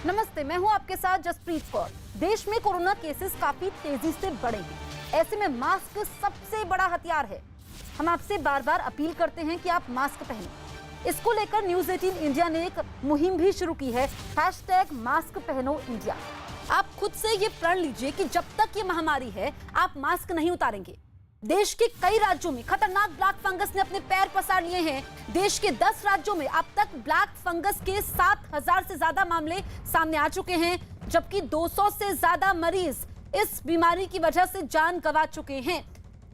नमस्ते, मैं हूं आपके साथ जसप्रीत कौर। देश में कोरोना केसेस काफी तेजी से बढ़े हैं। ऐसे में मास्क सबसे बड़ा हथियार है। हम आपसे बार बार अपील करते हैं कि आप मास्क पहनें। इसको लेकर न्यूज 18 इंडिया ने एक मुहिम भी शुरू की है, #मास्क पहनो इंडिया। आप खुद से ये प्रण लीजिए कि जब तक ये महामारी है आप मास्क नहीं उतारेंगे। देश के कई राज्यों में खतरनाक ब्लैक फंगस ने अपने पैर पसार लिए हैं। देश के 10 राज्यों में अब तक ब्लैक फंगस के 7,000 से ज्यादा मामले सामने आ चुके हैं, जबकि 200 से ज्यादा मरीज इस बीमारी की वजह से जान गंवा चुके हैं।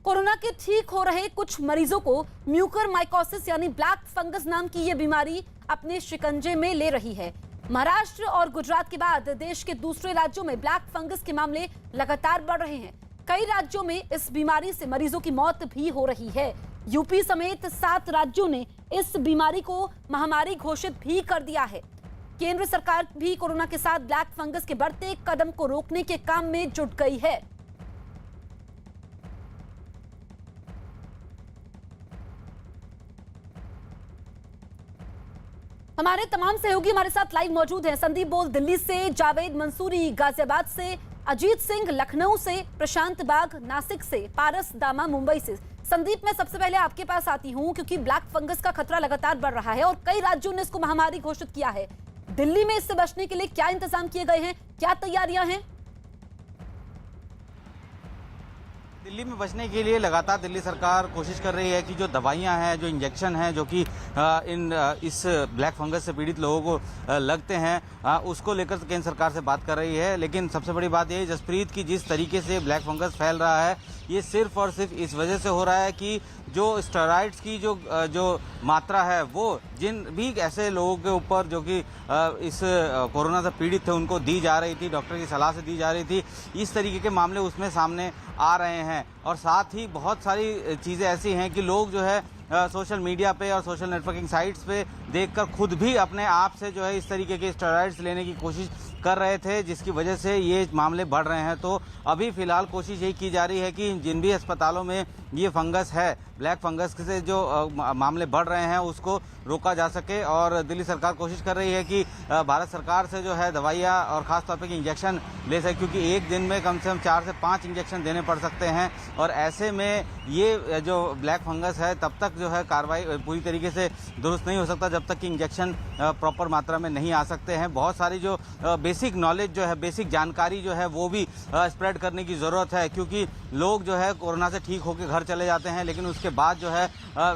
कोरोना के ठीक हो रहे कुछ मरीजों को म्यूकरमाइकोसिस यानी ब्लैक फंगस नाम की यह बीमारी अपने शिकंजे में ले रही है। महाराष्ट्र और गुजरात के बाद देश के दूसरे राज्यों में ब्लैक फंगस के मामले लगातार बढ़ रहे हैं। कई राज्यों में इस बीमारी से मरीजों की मौत भी हो रही है। यूपी समेत 7 राज्यों ने इस बीमारी को महामारी घोषित भी कर दिया है। केंद्र सरकार भी कोरोना के साथ ब्लैक फंगस के बढ़ते कदम को रोकने के काम में जुट गई है। हमारे तमाम सहयोगी हमारे साथ लाइव मौजूद हैं। संदीप बोल दिल्ली से, जावेद मंसूरी गाजियाबाद से, अजीत सिंह लखनऊ से, प्रशांत बाग नासिक से, पारस दामा मुंबई से। संदीप, मैं सबसे पहले आपके पास आती हूं क्योंकि ब्लैक फंगस का खतरा लगातार बढ़ रहा है और कई राज्यों ने इसको महामारी घोषित किया है। दिल्ली में इससे बचने के लिए क्या इंतजाम किए गए हैं, क्या तैयारियां हैं? दिल्ली में बचने के लिए लगातार दिल्ली सरकार कोशिश कर रही है कि जो दवाइयां हैं, जो इंजेक्शन हैं, जो कि इस ब्लैक फंगस से पीड़ित लोगों को लगते हैं, उसको लेकर केंद्र सरकार से बात कर रही है। लेकिन सबसे बड़ी बात यह जसप्रीत की जिस तरीके से ब्लैक फंगस फैल रहा है, ये सिर्फ और सिर्फ इस वजह से हो रहा है कि जो स्टेरॉइड्स की जो मात्रा है वो जिन भी ऐसे लोगों के ऊपर जो कि इस कोरोना से पीड़ित थे उनको दी जा रही थी, डॉक्टर की सलाह से दी जा रही थी, इस तरीके के मामले उसमें सामने आ रहे हैं। और साथ ही बहुत सारी चीज़ें ऐसी हैं कि लोग जो है सोशल मीडिया पे और सोशल नेटवर्किंग साइट्स पे देखकर खुद भी अपने आप से जो है इस तरीके के स्टेरॉइड्स लेने की कोशिश कर रहे थे, जिसकी वजह से ये मामले बढ़ रहे हैं। तो अभी फिलहाल कोशिश यही की जा रही है कि जिन भी अस्पतालों में ये फंगस है, ब्लैक फंगस से जो मामले बढ़ रहे हैं उसको रोका जा सके। और दिल्ली सरकार कोशिश कर रही है कि भारत सरकार से जो है दवाइयाँ और ख़ासतौर पर इंजेक्शन ले सके, क्योंकि एक दिन में कम से कम 4 से 5 इंजेक्शन देने पड़ सकते हैं। और ऐसे में ये जो ब्लैक फंगस है तब तक जो है कार्रवाई पूरी तरीके से दुरुस्त नहीं हो सकता जब तक कि इंजेक्शन प्रॉपर मात्रा में नहीं आ सकते हैं। बहुत सारी जो बेसिक नॉलेज जो है, बेसिक जानकारी जो है वो भी स्प्रेड करने की ज़रूरत है, क्योंकि लोग जो है कोरोना से ठीक होकर घर चले जाते हैं लेकिन उसके बाद जो है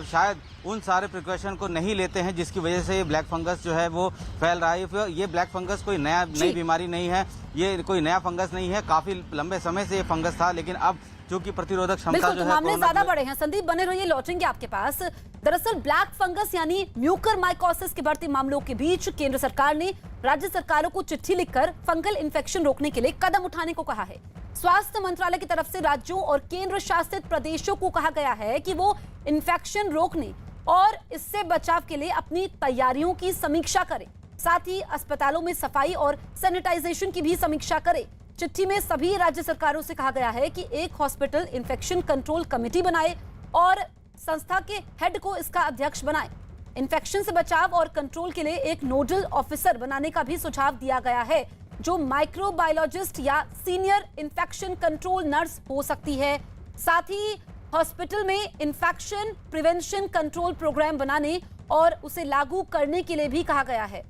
शायद उन सारे प्रिकॉशन को नहीं लेते हैं, जिसकी वजह से ये ब्लैक फंगस जो है वो फैल रहा है। ये ब्लैक फंगस कोई नई बीमारी नहीं है, ये कोई नया फंगस नहीं है, काफ़ी लंबे समय से ये फंगस था, लेकिन अब चूंकि प्रतिरोधक क्षमता जो है मामले ज्यादा बढ़े हैं। संदीप बने रहिए, लौटेंगे आपके पास। दरअसल ब्लैक फंगस यानी म्यूकरमाइकोसिस के बढ़ते मामलों के बीच केंद्र सरकार ने राज्य सरकारों को चिट्ठी लिखकर फंगल इन्फेक्शन रोकने के लिए कदम उठाने को कहा है। स्वास्थ्य मंत्रालय की तरफ से राज्यों और केंद्र शासित प्रदेशों को कहा गया है कि वो इन्फेक्शन रोकने और इससे बचाव के लिए अपनी तैयारियों की समीक्षा करें, साथ ही अस्पतालों में सफाई और सैनिटाइजेशन की भी समीक्षा करें। चिट्ठी में सभी राज्य सरकारों से कहा गया है कि एक हॉस्पिटल इन्फेक्शन कंट्रोल कमेटी बनाए और संस्था के हेड को इसका अध्यक्ष बनाए। इन्फेक्शन से बचाव और कंट्रोल के लिए एक नोडल ऑफिसर बनाने का भी सुझाव दिया गया है, जो माइक्रोबायोलॉजिस्ट या सीनियर इन्फेक्शन कंट्रोल नर्स हो सकती है। साथ ही हॉस्पिटल में इन्फेक्शन प्रिवेंशन कंट्रोल प्रोग्राम बनाने और उसे लागू करने के लिए भी कहा गया है।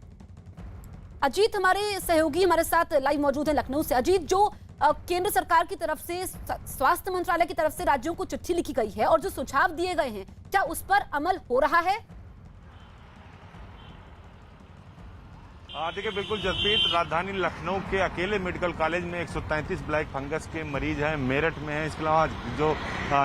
अजीत हमारे सहयोगी हमारे साथ लाइव मौजूद है लखनऊ से। अजीत, जो केंद्र सरकार की तरफ से, स्वास्थ्य मंत्रालय की तरफ से राज्यों को चिट्ठी लिखी गई है और जो सुझाव दिए गए हैं, क्या उस पर अमल हो रहा है? देखिए, बिल्कुल जसप्रीत, राजधानी लखनऊ के अकेले मेडिकल कॉलेज में 133 ब्लैक फंगस के मरीज हैं, मेरठ में हैं, इसके अलावा जो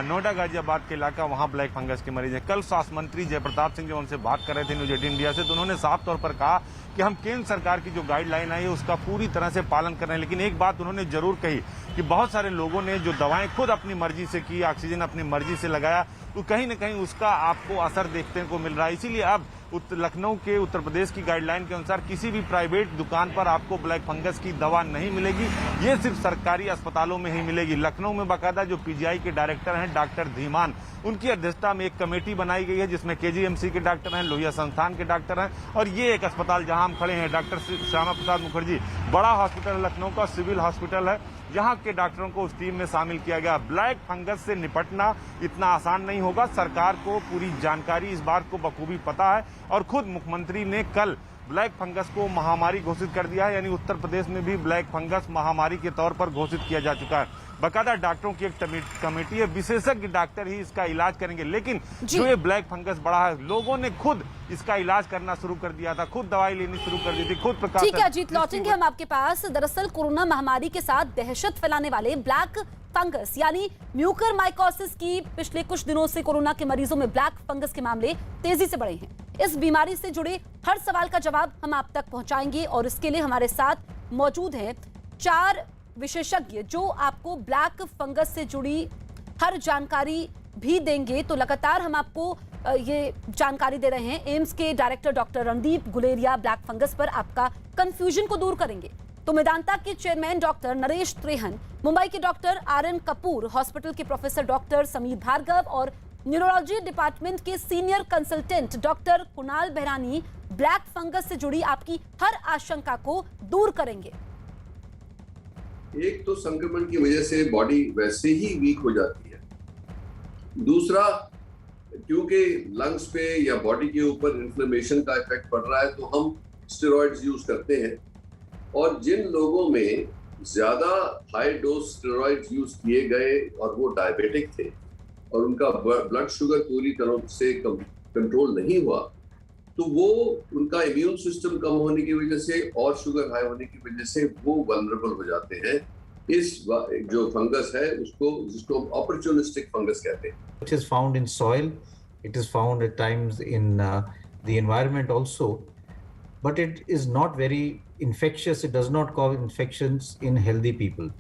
नोएडा गाजियाबाद के इलाका वहां ब्लैक फंगस के मरीज हैं। कल स्वास्थ्य मंत्री जयप्रताप सिंह जब उनसे बात कर रहे थे न्यूज 18 इंडिया से, तो उन्होंने साफ तौर पर कहा कि हम केंद्र सरकार की जो गाइडलाइन आई है उसका पूरी तरह से पालन कर रहे हैं। लेकिन एक बात उन्होंने जरूर कही कि बहुत सारे लोगों ने जो दवाएं खुद अपनी मर्जी से की, ऑक्सीजन अपनी मर्जी से लगाया, तो कहीं न कहीं उसका आपको असर देखने को मिल रहा है। इसीलिए अब लखनऊ के उत्तर प्रदेश की गाइडलाइन के अनुसार किसी भी प्राइवेट दुकान पर आपको ब्लैक फंगस की दवा नहीं मिलेगी। ये सिर्फ सरकारी अस्पतालों में ही मिलेगी। लखनऊ में बाकायदा जो पीजीआई के डायरेक्टर हैं डॉक्टर धीमान, उनकी अध्यक्षता में एक कमेटी बनाई गई है जिसमें केजीएमसी के डॉक्टर हैं, लोहिया संस्थान के डॉक्टर हैं और ये एक अस्पताल जहां हम खड़े हैं डॉक्टर श्यामा प्रसाद मुखर्जी बड़ा हॉस्पिटल लखनऊ का सिविल हॉस्पिटल है, यहाँ के डॉक्टरों को उस टीम में शामिल किया गया। ब्लैक फंगस से निपटना इतना आसान नहीं होगा। सरकार को पूरी जानकारी इस बात को बखूबी पता है और खुद मुख्यमंत्री ने कल ब्लैक फंगस को महामारी घोषित कर दिया है, यानी उत्तर प्रदेश में भी ब्लैक फंगस महामारी के तौर पर घोषित किया जा चुका है। बाकायदा डॉक्टरों की एक कमेटी है, विशेषज्ञ डॉक्टर ही इसका इलाज करेंगे। लेकिन जो ये ब्लैक फंगस बढ़ा है, लोगों ने खुद इसका इलाज करना शुरू कर दिया था, खुद दवाई लेनी शुरू कर दी थी, खुद प्रकाश। ठीक है अजीत, लौटेंगे हम आपके पास। दरअसल कोरोना महामारी के साथ दहशत फैलाने वाले ब्लैक फंगस यानी म्यूकरमाइकोसिस की पिछले कुछ दिनों से कोरोना के मरीजों में ब्लैक फंगस के मामले तेजी से बढ़े हैं। इस बीमारी से जुड़े हर सवाल का जवाब हम आप तक पहुंचाएंगे और इसके लिए हमारे साथ मौजूद हैं 4 विशेषज्ञ जो आपको ब्लैक फंगस से जुड़ी हर जानकारी भी देंगे। तो लगातार हम आपको ये जानकारी दे रहे हैं। एम्स के director doctor Randeep Guleria black fungus पर आपका कंफ्यूजन को दूर करेंगे। तो मेदांता के चेयरमैन डॉक्टर नरेश त्रेहन, मुंबई के डॉक्टर आरएन कपूर, हॉस्पिटल के प्रोफेसर डॉक्टर समीर भार्गव और न्यूरोलॉजी डिपार्टमेंट के senior consultant doctor Kunal Bahrani black fungus से जुड़ी आपकी हर आशंका को दूर करेंगे। एक तो संक्रमण की वजह से बॉडी वैसे ही वीक हो जाती है, दूसरा क्योंकि लंग्स पे या बॉडी के ऊपर इन्फ्लेमेशन का इफेक्ट पड़ रहा है तो हम स्टेरॉइड्स यूज करते हैं और जिन लोगों में ज्यादा हाई डोज स्टेरॉइड्स यूज किए गए और वो डायबिटिक थे और उनका ब्लड शुगर पूरी तरह से कंट्रोल नहीं हुआ तो वो उनका इम्यून सिस्टम कम होने की वजह से और शुगर हाई होने की वजह से वो वल्नरेबल हो जाते हैं। इस जो फंगस है उसको जिसको अपॉर्चुनिस्टिक फंगस कहते हैं। It is found in soil, it is found at times in the environment also, but it is not very infectious. It does not cause infections in healthy people.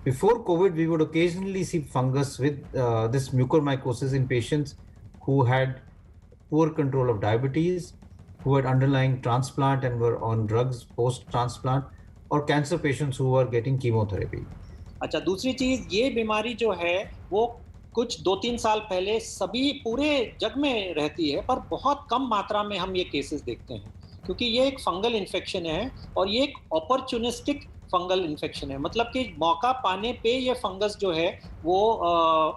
Before COVID, we would occasionally see fungus with this mucormycosis in patients who had poor control of diabetes, who had underlying transplant and were on drugs post-transplant, or cancer patients who were getting chemotherapy. अच्छा, दूसरी चीज ये बीमारी जो है वो कुछ 2-3 साल पहले सभी पूरे जग में रहती है पर बहुत कम मात्रा में हम ये केसेस देखते हैं क्योंकि ये एक फंगल इन्फेक्शन है और ये एक अपॉर्चुनिस्टिक फंगल इन्फेक्शन है। मतलब कि मौका पाने पे ये फंगस जो है वो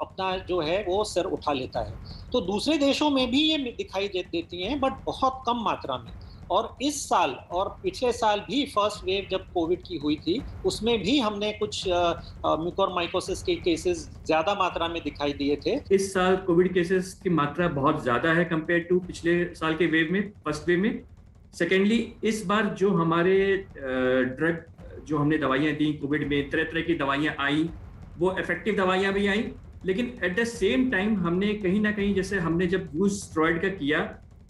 अपना जो है वो सर उठा लेता है। तो दूसरे देशों में भी ये दिखाई देती हैं बट बहुत कम मात्रा में। और इस साल और पिछले साल भी फर्स्ट वेव जब कोविड की हुई थी उसमें भी हमने कुछ म्यूकोरमाइकोसिस के केसेस ज्यादा मात्रा में दिखाई दिए थे। इस साल कोविड केसेस की मात्रा बहुत ज्यादा है कंपेयर टू पिछले साल के वेव में, फर्स्ट वेव में। सेकेंडली, इस बार जो हमारे ड्रग जो हमने दवाइयाँ दी कोविड में, तरह तरह की दवाइयाँ आई, वो इफेक्टिव दवाइयाँ भी आई, लेकिन एट द सेम टाइम हमने कहीं ना कहीं जैसे हमने जब यूज स्टेरॉइड का किया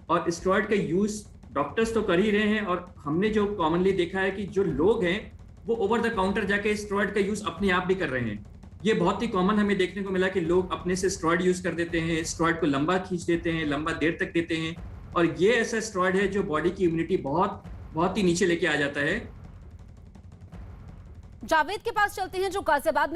और स्टेरॉइड का यूज डॉक्टर्स तो कर ही रहे हैं और हमने जो कॉमनली देखा है कि जो लोग हैं वो ओवर द काउंटर जाके स्टेरॉइड का यूज अपने आप भी कर रहे हैं। ये बहुत ही कॉमन हमें देखने को मिला कि लोग अपने से स्टेरॉइड यूज कर देते हैं, स्टेरॉइड को लंबा खींच देते हैं, लंबा देर तक देते हैं और ये ऐसा स्टेरॉइड है जो बॉडी की इम्यूनिटी बहुत ही नीचे लेके आ जाता है। जावेद के पास चलते हैं जो गाजियाबाद में